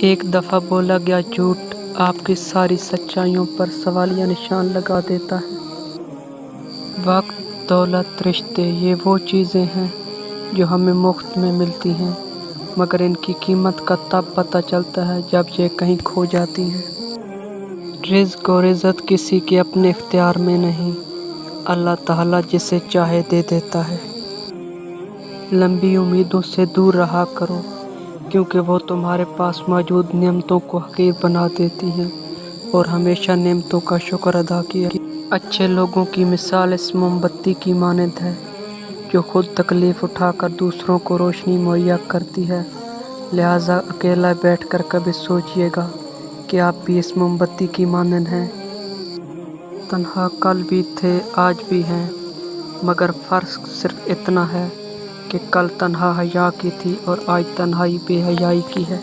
ایک دفعہ بولا گیا جھوٹ آپ کی ساری سچائیوں پر سوالیہ نشان لگا دیتا ہے۔ وقت، دولت، رشتے، یہ وہ چیزیں ہیں جو ہمیں مفت میں ملتی ہیں، مگر ان کی قیمت کا تب پتہ چلتا ہے جب یہ کہیں کھو جاتی ہیں۔ رزق اور عزت کسی کے اپنے اختیار میں نہیں، اللہ تعالیٰ جسے چاہے دے دیتا ہے۔ لمبی امیدوں سے دور رہا کرو، کیونکہ وہ تمہارے پاس موجود نعمتوں کو حقیر بنا دیتی ہیں، اور ہمیشہ نعمتوں کا شکر ادا کیا۔ اچھے لوگوں کی مثال اس موم بتی کی مانند ہے جو خود تکلیف اٹھا کر دوسروں کو روشنی مہیا کرتی ہے، لہٰذا اکیلا بیٹھ کر کبھی سوچیے گا کہ آپ بھی اس موم بتی کی مانند ہیں۔ تنہا کل بھی تھے، آج بھی ہیں، مگر فرق صرف اتنا ہے کہ کل تنہا حیا کی تھی اور آج تنہائی بے حیائی کی ہے۔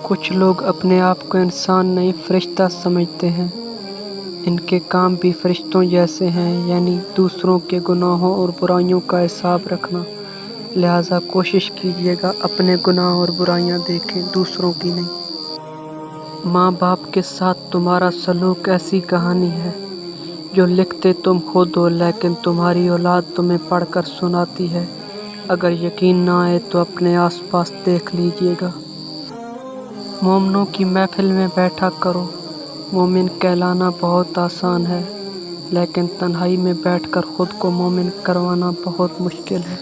کچھ لوگ اپنے آپ کو انسان نہیں فرشتہ سمجھتے ہیں، ان کے کام بھی فرشتوں جیسے ہیں، یعنی دوسروں کے گناہوں اور برائیوں کا حساب رکھنا، لہٰذا کوشش کیجیے گا اپنے گناہ اور برائیاں دیکھیں، دوسروں کی نہیں۔ ماں باپ کے ساتھ تمہارا سلوک ایسی کہانی ہے جو لکھتے تم خود ہو لیکن تمہاری اولاد تمہیں پڑھ کر سناتی ہے۔ اگر یقین نہ آئے تو اپنے آس پاس دیکھ لیجیے گا۔ مومنوں کی محفل میں بیٹھا کرو، مومن کہلانا بہت آسان ہے، لیکن تنہائی میں بیٹھ کر خود کو مومن کروانا بہت مشکل ہے۔